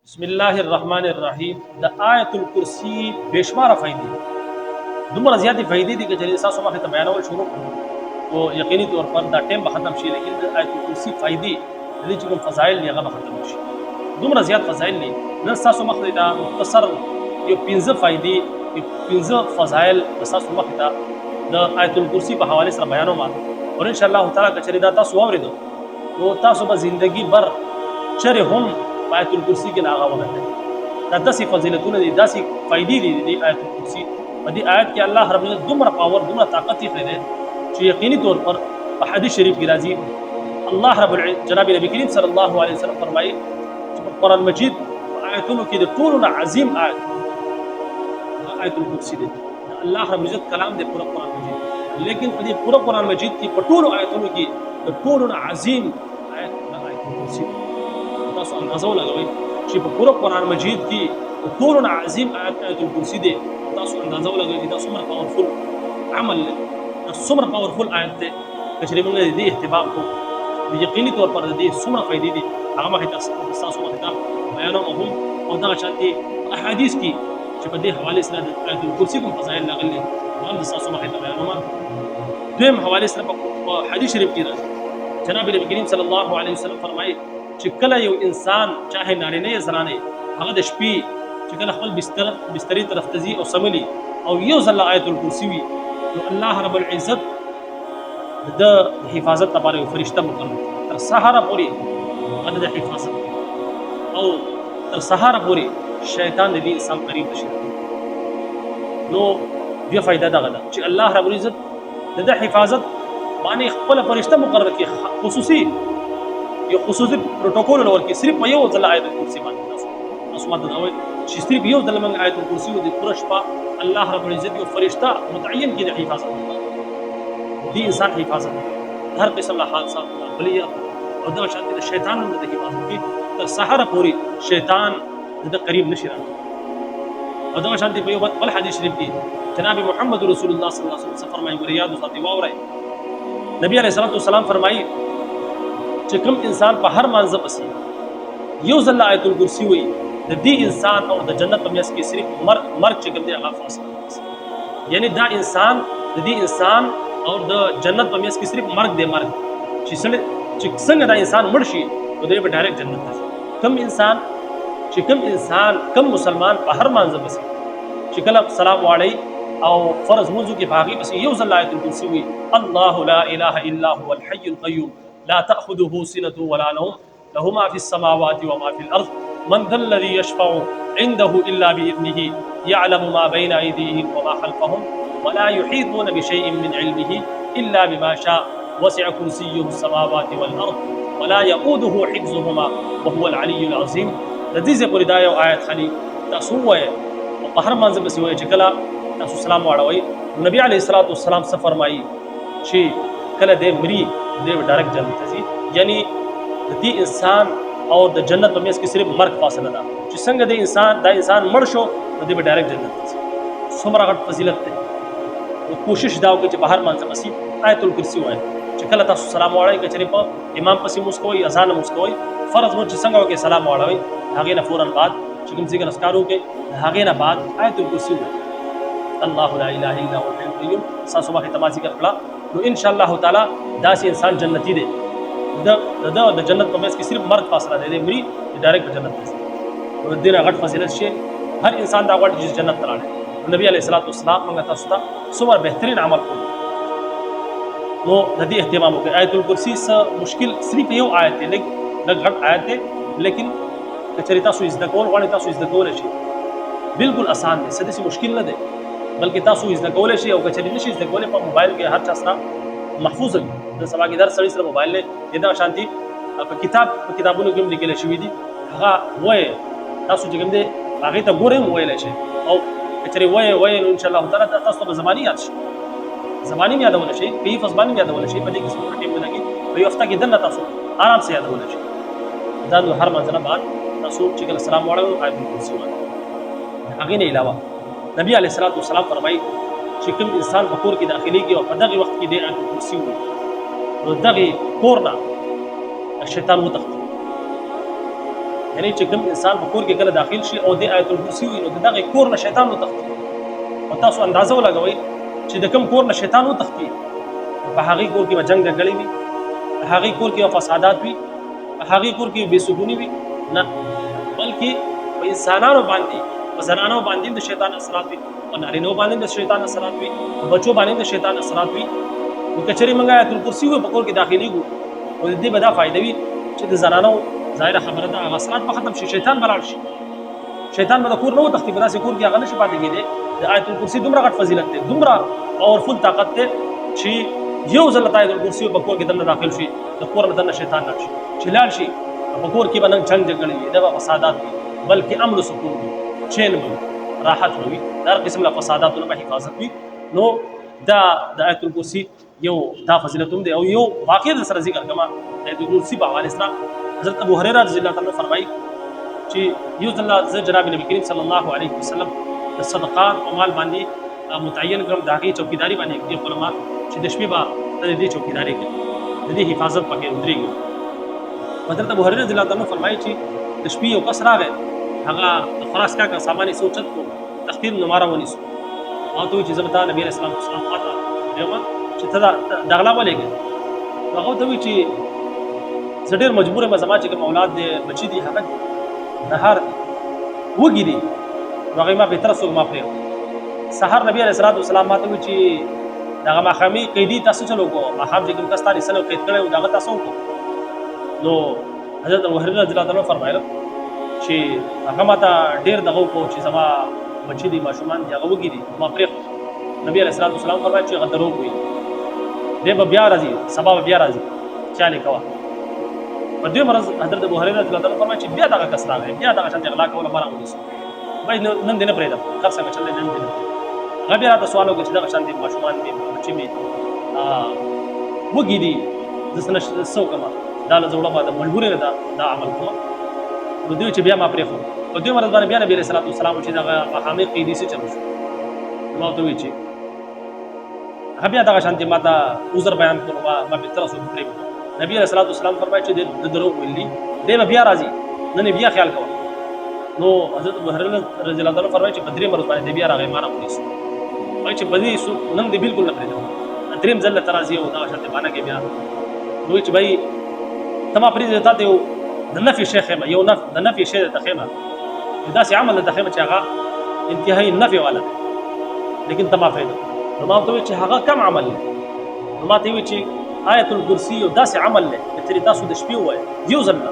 बिस्मिल्लाहिर्रहमानिर्रहीम। द आयतुल कुर्सी बेशुमार फ़ायदे दुमरा ज़्यादा फ़ायदे दी कि जैसे सासु माखे त बयानोल शुरू तो यकीनी तौर पर द टाइम ख़त्म शी लेकिन द आयतुल कुर्सी फ़ायदे दी चिकम फ़ज़ाइल ने ख़त्म शी दुमरा ज़्यादा फ़ज़ाइल ने न सासु माखे दा मुख्तसर यो पिंज़ फ़ायदे यो पिंज़ फ़ज़ाइल द सासु माखे दा द आयतुल कुर्सी पे हवाले से बयानो मा और इंशाअल्लाह ताला कचरी दा तासु आवरेदो तो तासु बा ज़िंदगी भर चरे हम आयतुल कुर्सी के नागा वगैरह दा दसी फजीलतुन दी दसी फ़ायदे दी आयतुल कुर्सी बदी आयत के अल्लाह रब ने दुमरा पावर दुमरा ताकत ही खैदे जो यकीनी तौर पर हदीस शरीफ की राजी अल्लाह रब्बुल जनाब नबी करीम सल्लल्लाहु अलैहि वसल्लम फरमाई कुरान मजीद आयतुल की तुलना अजीम आयत आयतुल कुर्सी दे अल्लाह रब इज्जत कलाम दे पूरा कुरान मजीद लेकिन पदी पूरा कुरान मजीद की पटूल आयतुल की तुलना अजीम आयत आयतुल कुर्सी तासु अंदाज़ा लगाई कि पूरा कुरान मजीद की तुलना अजीम आयत आयतुल कुर्सी दे तासु अंदाज़ा लगाई तासु मर पावरफुल अमल सुमर पावरफुल आयत थे कचरे मंगे दी इत्तिबाक को यकीनी तौर पर दी सुमर फ़ायदे दी आमा है तासु मखता बयानों महूम और दा शांति अहादीस की कि बदे हवाले से आयतुल कुर्सी को फज़ाइल लगले हम तासु मखता बयानों मा देम हवाले से हदीस शरीफ की राज जनाब नबी करीम सल्लल्लाहु अलैहि वसल्लम फरमाए चिकला यो इंसान चाहे नारीने या जनाने हगद शपी चिकला खल बिस्तरी तरफ तजी और समली और यो जल्ला आयतुल कुर्सी वी तो अल्लाह रब्बुल इज्जत द हिफाजत तबारे फरिश्ता मुकर्रम तर सहारा पूरी मदद हिफाजत और तर सहारा पूरी शैतान नबी इंसान करीब तशरीफ नो ये फ़ायदा दा गदा कि अल्लाह रब्बुल इज्जत द हिफाजत माने खल फरिश्ता मुकर्रम की खुसूसी यो खुसूसी प्रोटोकॉल और की सिर्फ यो जल्ला आयतुल कुर्सी मान असमात दावे सिर्फ यो जल्ला मंग आयतुल कुर्सी दी पुरशपा अल्लाह रब्बुल इज्जत यो फरिश्ता मुतय्यन की हिफाजत दी इंसान हिफाजत हर किस्म का हादसा बलिया और दा शांति शैतान ने दी हिफाजत की तो सहारा पूरी शैतान द करीब नशिरा और दा शांति पे बल हदीस शरीफ की जनाब मोहम्मद रसूलुल्लाह सल्लल्लाहु अलैहि वसल्लम फरमाई रियाद साथी वावरे नबी अलैहि सलाम फरमाई चिकम इंसान पर हर मानज़ पसी यो जल्ला आयतुल कुर्सी हुई दी इंसान और द जन्नत में की सिर्फ मर्ग चिकम दे आगा फासला यानी दा इंसान दी इंसान और द जन्नत में की सिर्फ मर्ग दे मर्ग चिसले चिकसंग दा इंसान मुर्शी तो दे डायरेक्ट जन्नत है कम इंसान कम मुसलमान पर हर मानज़ पसी चिकला सलाम वाले और फ़र्ज मुजू के भागी पसी यो जल्ला आयतुल कुर्सी हुई अल्लाहु ला इलाहा इल्ला हुवल हय्युल क़य्यूम ला तअख़ुदुहु सिनतुन वला नौम लहु मा फ़िस समावाति व मा फ़िल अर्ज़ मन ज़ल्लज़ी यशफ़अु इंदहु इल्ला बिइज़्निही यअलमु मा बैना अयदीहिम व मा ख़ल्फ़हुम व ला युहीतूना बिशैइन मिन इल्मिही इल्ला बिमा शाअ वसिअ कुर्सिय्युहु समावाति वल अर्ज़ व ला यऊदुहु हिफ़्ज़ुहुमा व हुवल अलिय्युल अज़ीम लज़ीज़ पुरिदायो आयत खाली तसुवे और हर मंज़िल बस हुए चिकला तसु सलाम वाड़ाई नबी अलैहिस्सलातु वस्सलाम से फरमाई शी कल दे मरी दे डायरेक्ट जन्नत थी यानी दी इंसान और द जन्नत में इसकी सिर्फ मर्ग फासला था जिसंग दे इंसान मर्शो तो दे डायरेक्ट जन्नत थी सुमरा गट फजीलत थे वो कोशिश दाव के बाहर मान से मसी आयतुल कुर्सी हुआ है चिकल ता सलाम वाड़ाई के चरे पर इमाम पसी मुस्कोई अजान मुस्कोई फर्ज वो जिसंग के सलाम वाड़ाई हागे ना फौरन बाद चिकम सी के नस्कारों के हागे ना बाद आयतुल कुर्सी हुआ अल्लाहु ला इलाहा इल्ला हुवल हय्युल क़य्यूम सा सुबह की तमाजी कर पड़ा तो इंशाअल्लाह ताला दासी इंसान जन्नती दे द जन्नत में इसकी सिर्फ मर्द फासला दे मरी डायरेक्ट जन्नत में और दिन अगट फजीलत से हर इंसान दा अगट जिस जन्नत तलाने नबी अलैहिस्सलातु वस्सलाम मंगा तस्ता सुवर बेहतरीन अमल को नो नदी एहतिमाम के आयतुल कुर्सी से मुश्किल सिर्फ यो आयत है लेकिन घट आयत है लेकिन चरिता सु इज़ द कोल वाणी तासु इज़ द कोल है बिल्कुल आसान है सदी से मुश्किल न दे बल्कि तासु इज़ द कोल है और कचरी निश इज़ द कोल पर मोबाइल के हर चसरा महफूज है द सभा के दर सड़ी सर मोबाइल ले यदा शांति किताबों के लिखे ले शुवी दी हा वो तासु जगम दे आगे तक गोरे मोबाइल है और कचरी वो इंशाअल्लाह ताला तासु ज़मानी याद ज़मानी में याद होना चाहिए कई फज़बानी में याद होना चाहिए बल्कि किसी को टीम में लगी कई हफ्ता के दिन ना तासु आराम से याद होना चाहिए दादू हर मंज़ला बाद तासु चिकल सलाम वाला आयतुल कुर्सी वाला आगे नहीं अलावा नबी अलैहिस्सलातु वस्सलाम फरमाई चिकम इंसान बकोर की दाखिली की और पदगी वक्त की दे आयतुल कुर्सी हुई तो दगी कोरना शैतान वो तख्त یعنی چې کوم انسان په کور کې کله داخل شي او د آیت الکرسی وي نو دغه کور نه شیطان وتښتي او تاسو اندازه ولګوئ چې د کوم کور نه شیطان وتښتي په هغې کور کې به جنګ جګړې وي په هغې کور کې به فسادات وي په هغې کور کې بې سکوني وي نه بلکې په انسانانو باندې په زنانو باندې د شیطان اثرات وي په نارینهو باندې د شیطان اثرات وي په بچو باندې د شیطان اثرات وي نو که چېرې موږ آیت الکرسي په کور کې داخلېږو نو د دې به دا فایده وي چې د زنانو ظاهره خبره ده هغه اثرات به ختم شي شیطان به لاړ شي شیطان به د کور نه وتښتي په داسې کور کې هغه نشي پاتې کېدی د آیت الکرسي دومره غټ فضیلت دی دومره پاورفل طاقت دی چې یو ځل آیت الکرسي په کور کې دننه داخل شي د کور نه دننه شیطان لاړ شي چې لاړ شي په کور کې به نن جنګ جګړې وي دغه فسادات وي بلکې امن و سکون وي چین به وي راحت به وي د هر قسم له فساداتو نه به حفاظت وي نو دا د آیت الکرسي یو دا فضیلت هم دی او یو واقع در سره ذکر کوم د آیت الکرسي په حوالې سره حضرت ابو هريره رضی الله تعالی عنہ فرمایي چې یو ځل جناب نبی کریم صلی الله علیه وسلم د صدقات او مال باندې متعین کړم د هغې چوکیداري باندې دي علما چې د شپې به د دې چوکیداري کوي د دې حفاظت پکې ودرېږي حضرت ابو هريره رضی الله تعالی عنہ فرمایي چې د شپې یو کس راغی هغه د خوراک کا سامان یې سوچت کو تختیر نماره ونیسو ما ته چې زه به تا نبي علیه السلام خواته یم چې ته دا غلا ولېږې هغه ته وایي چې زه ډېر مجبور یم زما چې کوم اولاد دی بچي دي هغه نهار دي وږي دي نو هغې ما بهتره څوک ما پرېږدو سهار نبي علیه الصلات وسلام ما ته وایي چې دغه ماښامي قیدي تاسو چلو کو ماښام چې کوم کس تا نیسلی قید کړی و د هغه تاسو وکړو نو حضرت ابو هريره رضی الله عنه فرمایله چې هغه ما ته ډېر دغه وکړو چې زما بچي دي ماشومان دي هغه وږي دي ما پرېږدو نبي علیه الصلات وسلام فرمایي چې هغه دروغ وایي دی به بیا راځي سبا به بیا راځي چالې کوه په دې مرض حضرت ابو هريره رضی الله عنه فرمایي چې بیا دغه کس راغی بیا دغه شانتې غلا کوله ما راونیسو وایي نن دې نه پرېږدم هر څنګه چل دی نن دې نه پرېږدم هغه بیا راته سوال وکړو چې دغه شانتې ماشومان مې بچي مې وږي دي زه څه وکړم دا له زه وړه د مجبورۍ نه دا عمل کوم نو دوی چې بیا ما پرېښود په دې مرض باندې بیا نبي علیه الصلات وسلام چې دغه ماښامي قیدي څه چلو شو ما ورته وایي چې هغه بیا دغه شانتې ما ته عذر بیان کړو ما بهتره څوک پرېږدو نبی علیه الصلات وسلام فرمایي چې د دروغ ویلي دی به بیا راځي نن بیا خیال کوه نو حضرت ابو هريره رضی الله عنه فرمایي چې په درېیم ورځ باندې بیا راغی ما راونیسو وایي چې په دې نن دې بلکل نه پرېږدم درېیم ځل ته راځي او دغه شانتې بانه کې بیا نو وایي چې بھائی ته ما پرېږدې تا ته یو د نفي شی ښیمه یو د نفي شی درته ښیمه داسې عمل درته ښیمه چې هغه انتهایي نفي والا دی لیکن ته ما پرېږده نو ما ورته وایي چې هغه کم عمل دی نو ما ته وایي چې آیت الکرسی یو داسې عمل دی چې ترې تاسو د شپې ووایه یو ځل نه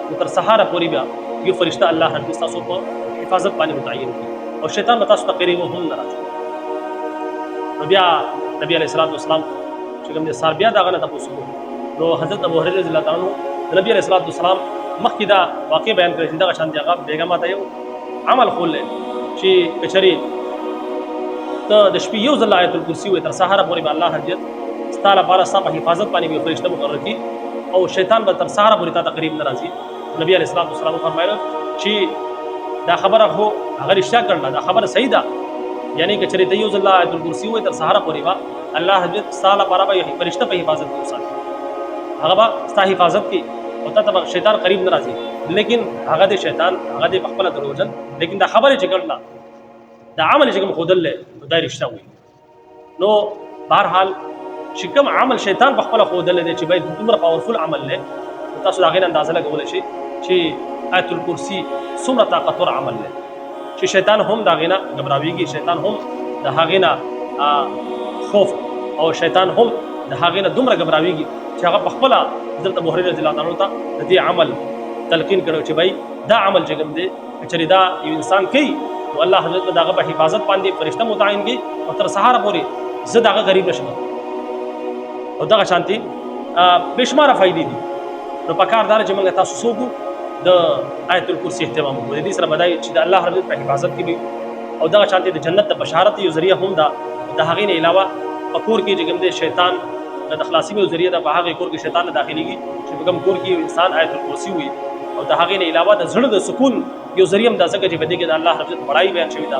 نو تر سهاره پورې بیا یو فرشته الله رب ستاسو په حفاظت باندې متعین کړي او شیطان به تاسو ته قریب هم نه راځي نو بیا نبي علیه الصلات وسلام چې کوم دی سار بیا د هغه نه تپوس وکړو نو حضرت ابو هريره رضی الله تعالی عنه د نبي علیه الصلات وسلام مخکې دا واقع بیان کړی چې دغه شانتې هغه بیګا ماته یو عمل ښوولی چې که چېرې ته د شپې یو ځل آیت الکرسي وایې تر سهاره پورې به الله حجت ستا لپاره ستا په حفاظت باندې به فرشته مقرر کړي او شیطان به تر سهاره پورې تا ته قریب نه راځي نبي علیه الصلات وسلام فرمایله چې دا خبره خو هغه رښتیا کړله دا خبره صحیح ده یعنی که چېرې ته یو ځل آیت الکرسي وایې تر سهاره پورې به الله حجت ستا لپاره به فرشته په حفاظت کې وساتي هغه به ستا حفاظت کوي او تا ته به شیطان قریب نه راځي لیکن هغه د شیطان هغه د پخپله دروغجن لیکن دا خبرې چې کړله دا عمل چې کوم ښودلی نو دا رښتیا وایي نو بهرحال چې کوم عمل شیطان په خپله ښودلی دی چې باید دومره پاورفل عمل دی نو تاسو د هغې نه اندازه لګولی شئ چې آیت الکرسي څومره طاقتور عمل دی چې شیطان هم د هغې نه ګبراویږي شیطان هم د هغې نه خوف او شیطان هم د هغې نه دومره ګبراویږي چې هغه په خپله حضرت ابو هريره رضی الله عنه ته د دې عمل تلقین کړو چې بھائی دا عمل چې کوم دی که چېرې دا یو انسان کوي نو الله حضرت به د هغه په حفاظت باندې فرشته متعین کړي او تر سهاره پورې زه د هغه غریب نشم او دغه شانتې بېشماره فایدې دي نو پکار دا چې موږ تاسو څوک د آیت الکرسي اهتمام وکړو د دې سره به دا چې د الله رب په حفاظت کې وي او دغه شانتې د جنت د بشارت یو ذریعه هم ده د هغې نه علاوه په کور کې چې کوم دی شیطان د خلاصي یو ذریعه ده په هغې کور کې شیطان نه داخلېږي چې په کوم کور کې یو انسان آیت الکرسي وي او د هغې نه علاوه د زړه د سکون یو ذریعه هم ده ځکه چې په دې کې د الله رب بړایي بیان شوې ده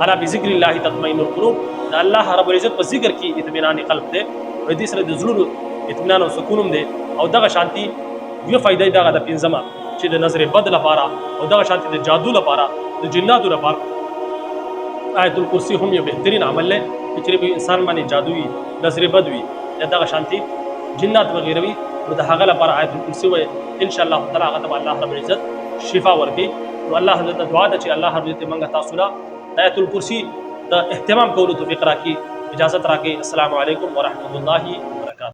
الا بذکر الله تطمئن القلوب د الله رب العزت په ذکر کې اطمینان قلب دی او دې سره د زړونو اطمینان او سکون هم دی او دغه شانتي یو فایده دغه د پنځمه چې د نظر بد لپاره او دغه شانتي د جادو لپاره د جناتو لپاره آیت الکرسی هم یو بهترین عمل دی چې په انسان باندې جادو وي نظر بد وي یا دغه شانتي جنات وغیره وي نو د هغه لپاره آیت الکرسی وایي ان شاء الله تعالی هغه ته الله رب العزت شفا ورکړي نو الله حضرت دعا ده چې الله رب العزت موږ تاسو له آیت الکرسی د اهتمام کولو توفیق راکړي اجازت راکړي السلام علیکم ورحمۃ اللہ